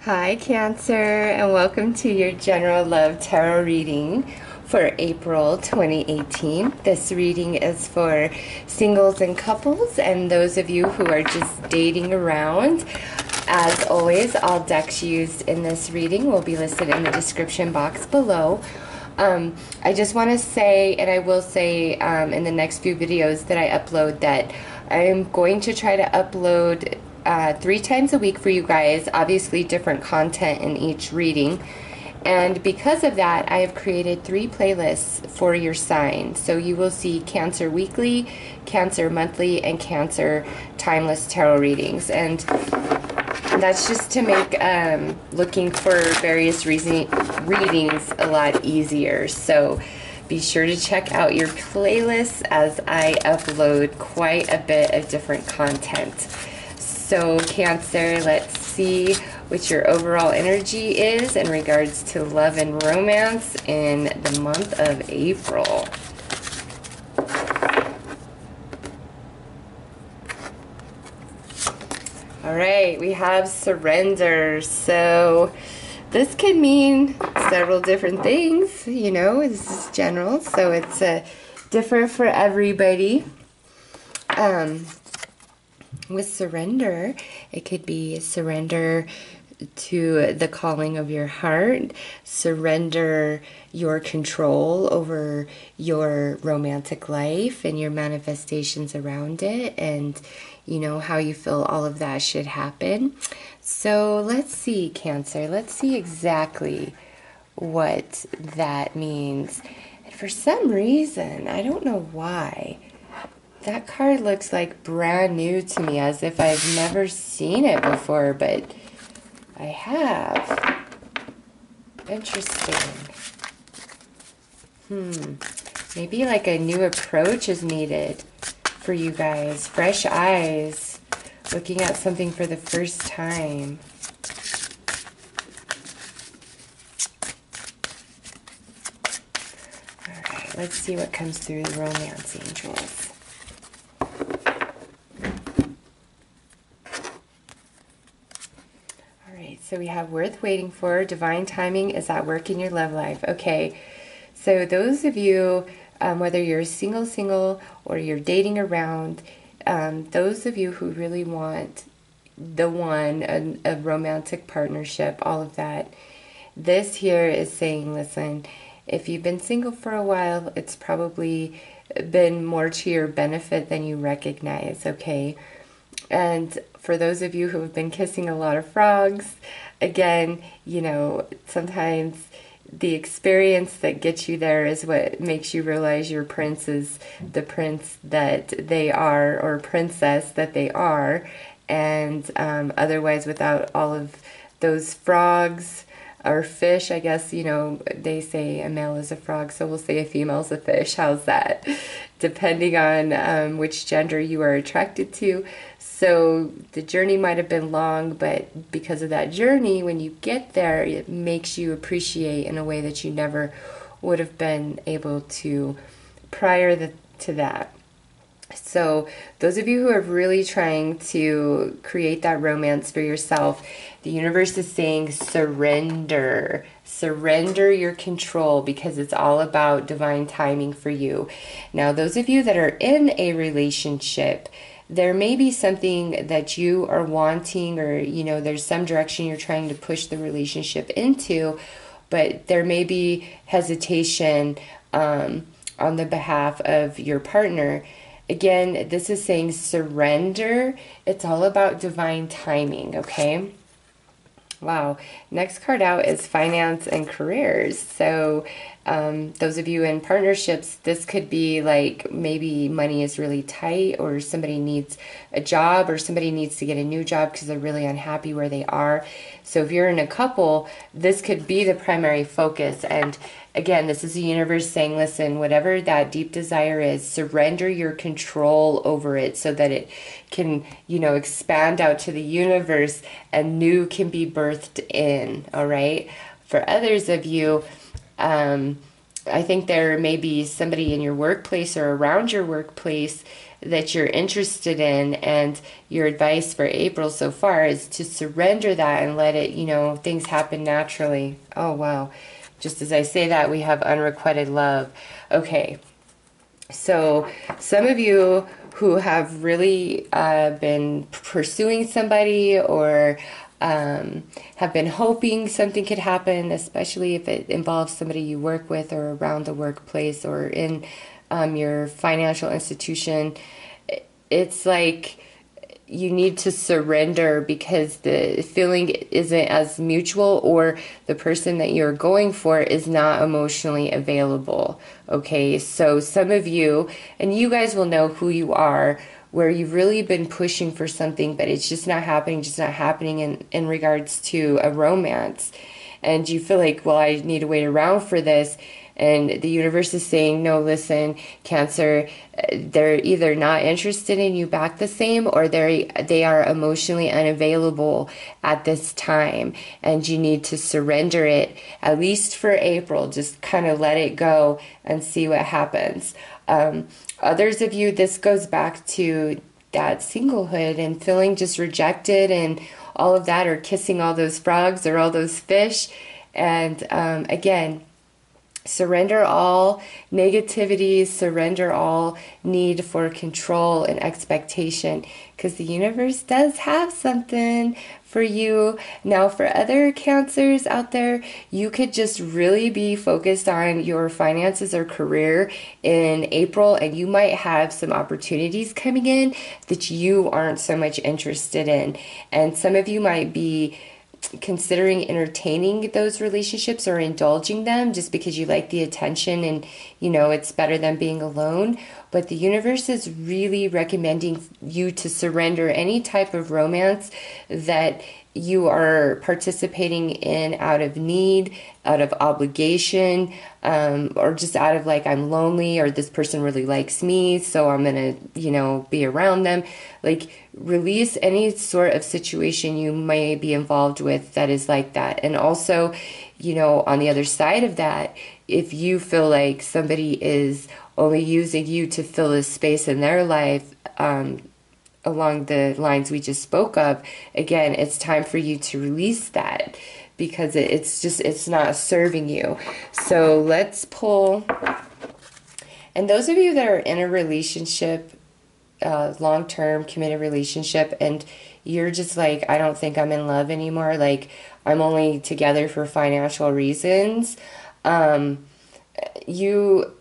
Hi Cancer, and welcome to your General Love Tarot reading for April 2018. This reading is for singles and couples and those of you who are just dating around. As always, all decks used in this reading will be listed in the description box below. I just want to say, and I will say in the next few videos that I upload, that I am going to try to upload 3 times a week for you guys, obviously different content in each reading. And because of that, I have created 3 playlists for your sign. So you will see Cancer Weekly, Cancer Monthly, and Cancer Timeless Tarot readings. And that's just to make looking for various readings a lot easier. So be sure to check out your playlists as I upload quite a bit of different content. So Cancer, let's see what your overall energy is in regards to love and romance in the month of April. All right, we have surrender. So this could mean several different things, you know, this is general, so it's different for everybody. With surrender, it could be surrender to the calling of your heart, surrender your control over your romantic life and your manifestations around it, and you know how you feel all of that should happen. So let's see, Cancer, let's see exactly what that means. And for some reason, I don't know why, that card looks like brand new to me, as if I've never seen it before, but I have. Interesting. Maybe like a new approach is needed for you guys. Fresh eyes. Looking at something for the first time. Alright, let's see what comes through the romance angels. So we have worth waiting for, divine timing is at work in your love life. Okay, so those of you, whether you're single or you're dating around, those of you who really want the one, a romantic partnership, all of that, this here is saying, listen, if you've been single for a while, it's probably been more to your benefit than you recognize, okay? And for those of you who have been kissing a lot of frogs, again, you know, sometimes the experience that gets you there is what makes you realize your prince is the prince that they are, or princess that they are. And otherwise, without all of those frogs or fish, I guess, you know, they say a male is a frog, so we'll say a female's a fish. How's that? Depending on which gender you are attracted to. So the journey might have been long, but because of that journey, when you get there, it makes you appreciate in a way that you never would have been able to prior to that. So those of you who are really trying to create that romance for yourself, the universe is saying surrender. Surrender your control, because it's all about divine timing for you. Now, those of you that are in a relationship, there may be something that you are wanting, or, you know, there's some direction you're trying to push the relationship into, but there may be hesitation on the behalf of your partner. Again, this is saying surrender. It's all about divine timing, okay? Wow. Next card out is finance and careers. So those of you in partnerships, this could be like maybe money is really tight, or somebody needs a job, or somebody needs to get a new job because they're really unhappy where they are. So if you're in a couple, this could be the primary focus. And again, this is the universe saying, listen, whatever that deep desire is, surrender your control over it so that it can, you know, expand out to the universe and new can be birthed in, all right? For others of you, I think there may be somebody in your workplace or around your workplace that you're interested in. And your advice for April so far is to surrender that and let it, things happen naturally. Oh, wow. Just as I say that, we have unrequited love. Okay. So some of you who have really been pursuing somebody or have been hoping something could happen, especially if it involves somebody you work with or around the workplace or in your financial institution, it's like you need to surrender because the feeling isn't as mutual, or the person that you're going for is not emotionally available. Okay, so some of you, and you guys will know who you are, where you've really been pushing for something, but it's just not happening in regards to a romance. And you feel like, well, I need to wait around for this. And the universe is saying, no, listen, Cancer, they're either not interested in you back the same, or they are emotionally unavailable at this time. And you need to surrender it, at least for April. Just kind of let it go and see what happens. Others of you, this goes back to that singlehood and feeling just rejected and all of that, or kissing all those frogs or all those fish. And again, surrender all negativity, surrender all need for control and expectation, because the universe does have something for you. Now, for other Cancers out there, you could just really be focused on your finances or career in April, and you might have some opportunities coming in that you aren't so much interested in. And some of you might be considering entertaining those relationships or indulging them just because you like the attention and it's better than being alone. But the universe is really recommending you to surrender any type of romance that you are participating in out of need, out of obligation, or just out of like, I'm lonely, or this person really likes me, so I'm gonna, be around them. Like, release any sort of situation you may be involved with that is like that. And also, on the other side of that, if you feel like somebody is only using you to fill a space in their life, along the lines we just spoke of, again, it's time for you to release that, because it's not serving you. So let's pull. And those of you that are in a relationship, long-term committed relationship, and you're just like, I don't think I'm in love anymore, like I'm only together for financial reasons, you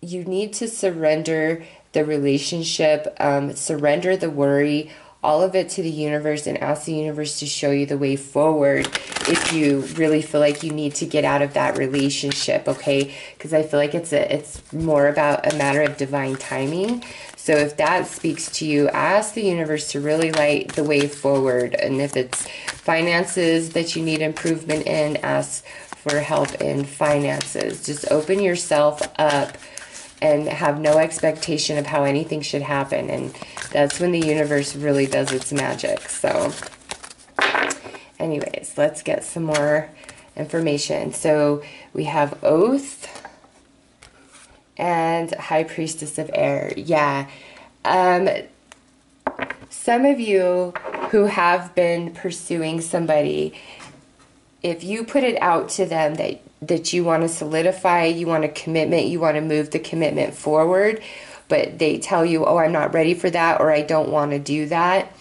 need to surrender the relationship, surrender the worry, all of it to the universe, and ask the universe to show you the way forward if you really feel like you need to get out of that relationship, okay? Because I feel like it's more about a matter of divine timing. So if that speaks to you, ask the universe to really light the way forward. And if it's finances that you need improvement in, ask for help in finances. Just open yourself up and have no expectation of how anything should happen. And that's when the universe really does its magic. So anyways, let's get some more information. So we have Oath and High Priestess of Air. Yeah. Some of you who have been pursuing somebody, if you put it out to them that you want to solidify, you want a commitment, you want to move the commitment forward, but they tell you, oh, I'm not ready for that, or I don't want to do that.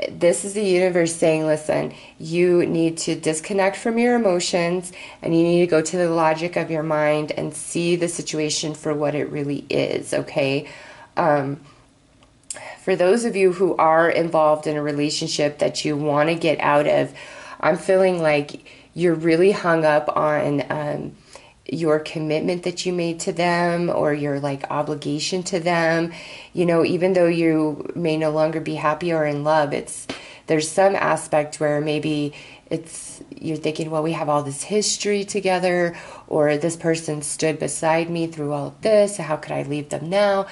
This is the universe saying, listen, you need to disconnect from your emotions, and you need to go to the logic of your mind and see the situation for what it really is, okay? For those of you who are involved in a relationship that you want to get out of, I'm feeling like you're really hung up on your commitment that you made to them, or your like obligation to them. Even though you may no longer be happy or in love, there's some aspect where maybe you're thinking, well, we have all this history together, or this person stood beside me through all of this, how could I leave them now?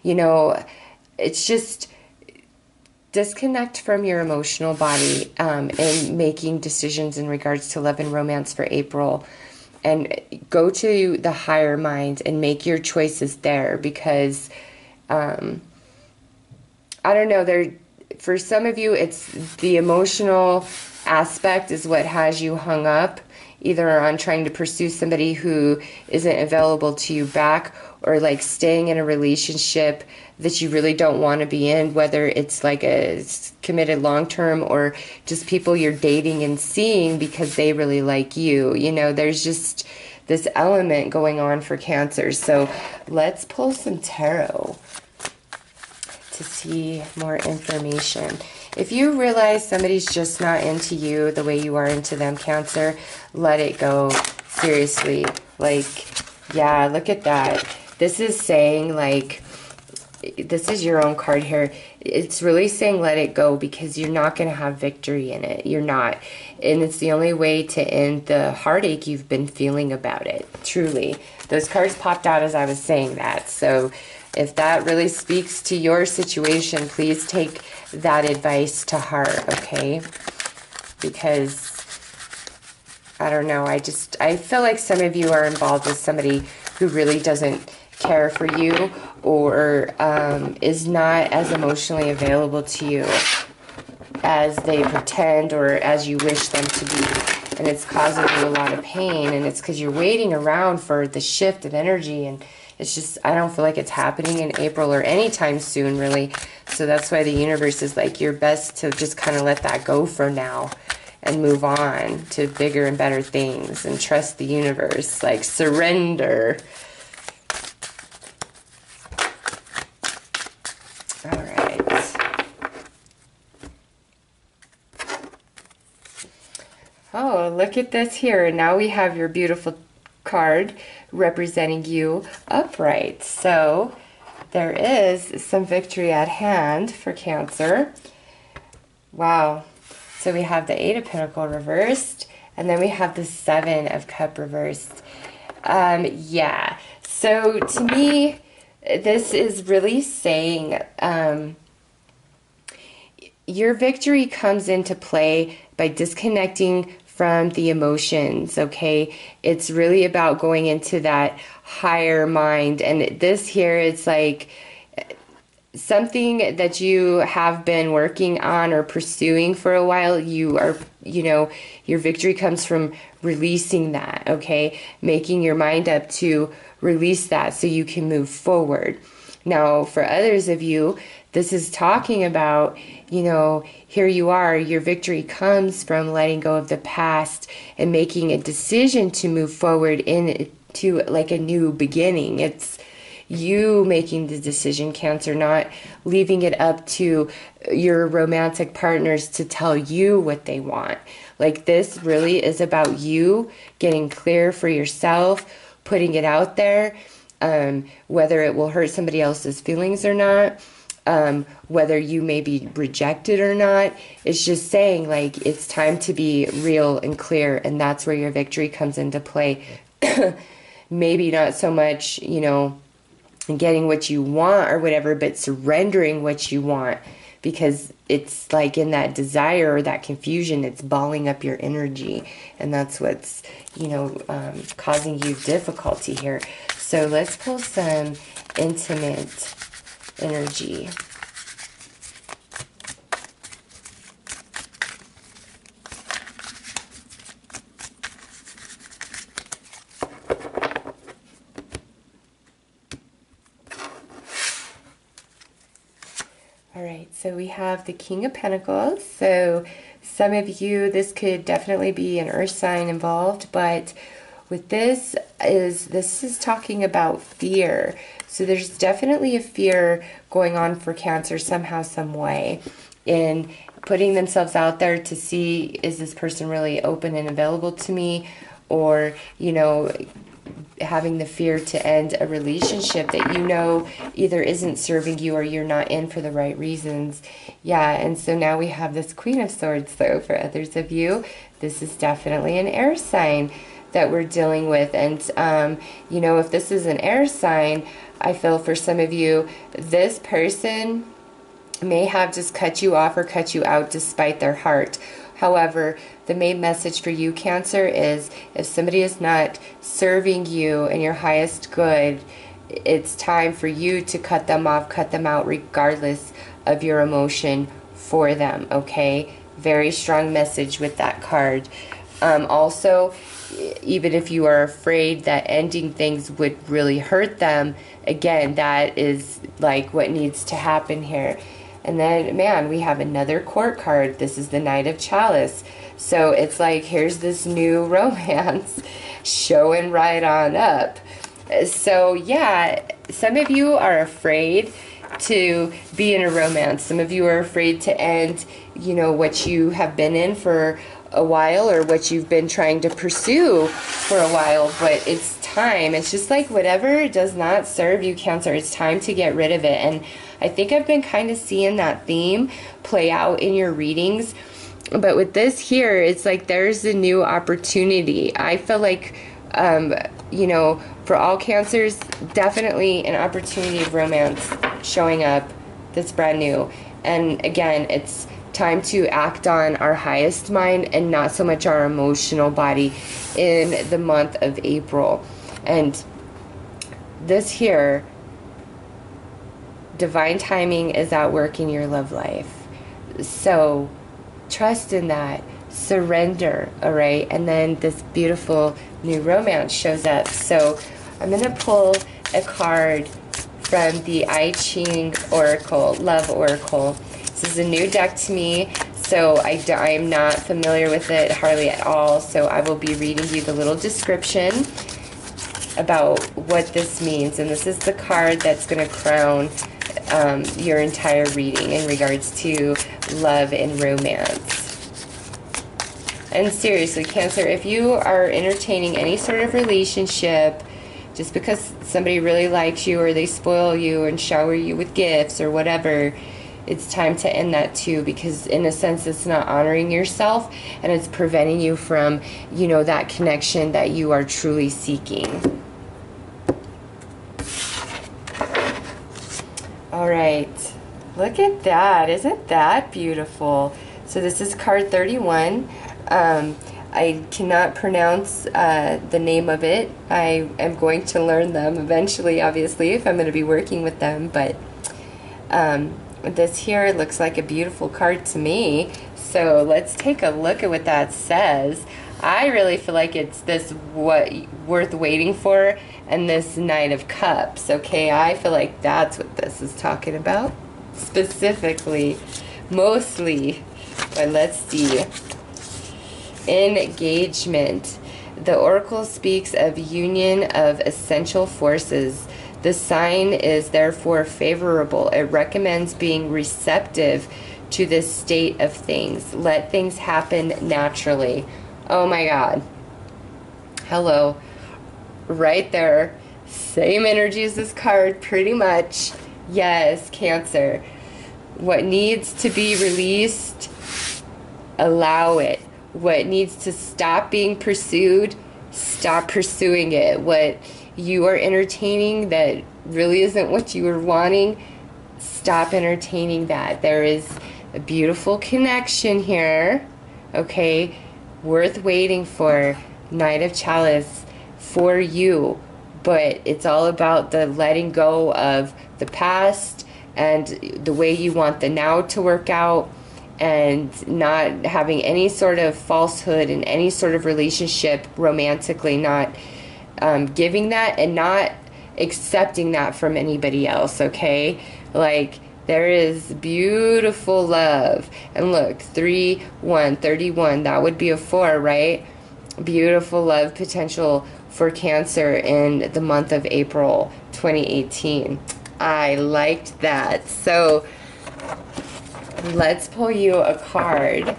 It's just disconnect from your emotional body in making decisions in regards to love and romance for April, and go to the higher mind and make your choices there, because I don't know, for some of you, it's the emotional aspect is what has you hung up, either on trying to pursue somebody who isn't available to you back, or like staying in a relationship that you really don't want to be in, whether it's like a committed long-term or just people you're dating and seeing because they really like you. You know, there's just this element going on for Cancer. So let's pull some tarot to see more information. If you realize somebody's just not into you the way you are into them, Cancer, let it go. Seriously. Like, yeah, look at that. This is saying, like, this is your own card here. It's really saying let it go, because you're not going to have victory in it. You're not. And it's the only way to end the heartache you've been feeling about it. Truly. Those cards popped out as I was saying that. So if that really speaks to your situation, please take that advice to heart, okay? Because, I don't know, I feel like some of you are involved with somebody who really doesn't care for you, or is not as emotionally available to you as they pretend or as you wish them to be. And it's causing you a lot of pain, and it's because you're waiting around for the shift of energy, and it's just, I don't feel like it's happening in April or anytime soon, really. So that's why the universe is like, you're best to just kind of let that go for now and move on to bigger and better things and trust the universe. Like, surrender. All right. Oh, look at this here. Now we have your beautiful card representing you upright. So there is some victory at hand for Cancer. Wow. So we have the 8 of Pentacles reversed, and then we have the 7 of Cups reversed. Yeah. So to me, this is really saying your victory comes into play by disconnecting from the emotions, okay? It's really about going into that higher mind. And this here, it's like something that you have been working on or pursuing for a while. You are, you know, your victory comes from releasing that, okay? Making your mind up to release that so you can move forward. Now, for others of you, this is talking about, you know, here you are, your victory comes from letting go of the past and making a decision to move forward into like a new beginning. It's you making the decision, Cancer, not leaving it up to your romantic partners to tell you what they want. Like, this really is about you getting clear for yourself, putting it out there, whether it will hurt somebody else's feelings or not, whether you may be rejected or not. It's just saying, like, it's time to be real and clear, and that's where your victory comes into play. Maybe not so much, you know, getting what you want or whatever, but surrendering what you want, because it's like in that desire or that confusion, it's balling up your energy, and that's what's, you know, causing you difficulty here. So let's pull some intimate energy. All right, so we have the King of Pentacles. So some of you, this could definitely be an earth sign involved, but with this is talking about fear. So there's definitely a fear going on for Cancer somehow, some way, in putting themselves out there to see, is this person really open and available to me? Or, you know, having the fear to end a relationship that you know either isn't serving you or you're not in for the right reasons. Yeah, and so now we have this Queen of Swords, though, for others of you. This is definitely an air sign that we're dealing with. And, you know, if this is an air sign, I feel for some of you, this person may have just cut you off or cut you out despite their heart. However, the main message for you, Cancer, is if somebody is not serving you in your highest good, it's time for you to cut them off, cut them out, regardless of your emotion for them, okay? Very strong message with that card. Also, even if you are afraid that ending things would really hurt them, again, that is like what needs to happen here. And then, man, we have another court card. This is the Knight of Chalice. So it's like, here's this new romance showing right on up. So yeah, some of you are afraid to be in a romance. Some of you are afraid to end, you know, what you have been in for a while, or what you've been trying to pursue for a while, but it's time. It's just like whatever does not serve you, Cancer, it's time to get rid of it. And I think I've been kind of seeing that theme play out in your readings. But with this here, it's like there's a new opportunity. I feel like, you know, for all Cancers, definitely an opportunity of romance showing up that's brand new. And again, it's time to act on our highest mind and not so much our emotional body in the month of April. And this here, divine timing is at work in your love life. So trust in that, surrender, all right? And then this beautiful new romance shows up. So I'm going to pull a card from the I Ching Oracle, Love Oracle. This is a new deck to me, so I am not familiar with it hardly at all. So I will be reading you the little description about what this means. And this is the card that's going to crown your entire reading in regards to love and romance. And seriously, Cancer, if you are entertaining any sort of relationship just because somebody really likes you, or they spoil you and shower you with gifts or whatever, it's time to end that too, because in a sense it's not honoring yourself, and it's preventing you from, you know, that connection that you are truly seeking. All right, look at that. Isn't that beautiful? So this is card 31. I cannot pronounce the name of it. I am going to learn them eventually, obviously, if I'm going to be working with them. But this here looks like a beautiful card to me. So let's take a look at what that says. I really feel like it's this what worth waiting for, and this Knight of Cups. Okay, I feel like that's what this is talking about specifically, mostly. But let's see. Engagement. The oracle speaks of union of essential forces. The sign is therefore favorable. It recommends being receptive to this state of things. Let things happen naturally. Oh my God. Hello. Right there. Same energy as this card, pretty much. Yes, Cancer. What needs to be released, allow it. What needs to stop being pursued, stop pursuing it. What you are entertaining that really isn't what you were wanting, stop entertaining that. There is a beautiful connection here, okay, worth waiting for. Knight of Chalice for you. But it's all about the letting go of the past and the way you want the now to work out, and not having any sort of falsehood in any sort of relationship romantically, not giving that and not accepting that from anybody else, okay? Like, there is beautiful love. And look, 3, 1, 31, that would be a 4, right? Beautiful love potential for Cancer in the month of April 2018. I liked that. So let's pull you a card.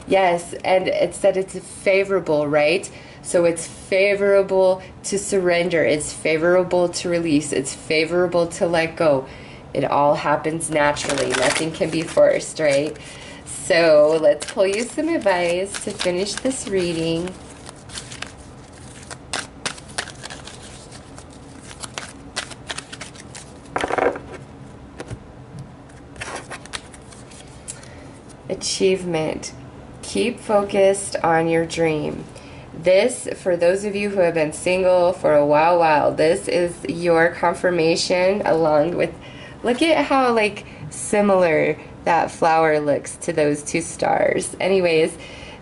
Yes, and it said it's favorable, right? So it's favorable to surrender. It's favorable to release. It's favorable to let go. It all happens naturally. Nothing can be forced, right? So let's pull you some advice to finish this reading. Achievement. Keep focused on your dream. This, for those of you who have been single for a while, this is your confirmation, along with, look at how like similar that flower looks to those two stars. Anyways,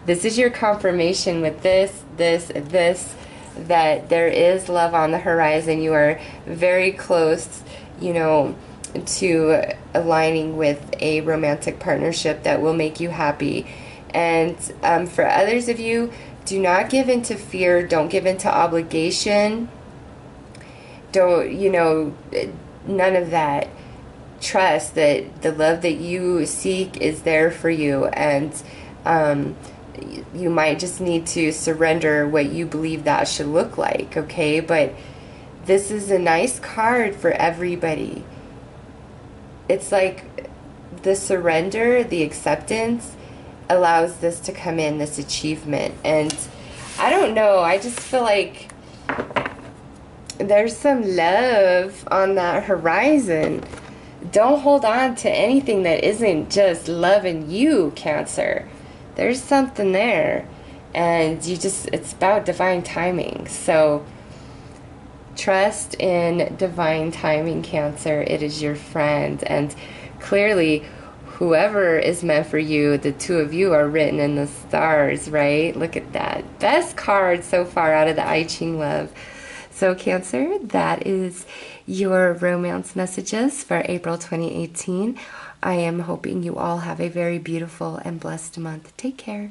this is your confirmation with this, that there is love on the horizon. You are very close, you know, to aligning with a romantic partnership that will make you happy. And for others of you, do not give in to fear. Don't give in to obligation. Don't, you know, none of that. Trust that the love that you seek is there for you, and you might just need to surrender what you believe that should look like, okay? But this is a nice card for everybody. It's like the surrender, the acceptance allows this to come in, this achievement. And I don't know, I just feel like there's some love on that horizon. Don't hold on to anything that isn't just loving you, Cancer. There's something there, and it's about divine timing. So trust in divine timing, Cancer. It is your friend, and clearly whoever is meant for you, the two of you are written in the stars, right? Look at that. Best card so far out of the I Ching Love. So Cancer, that is your romance messages for April 2018. I am hoping you all have a very beautiful and blessed month. Take care.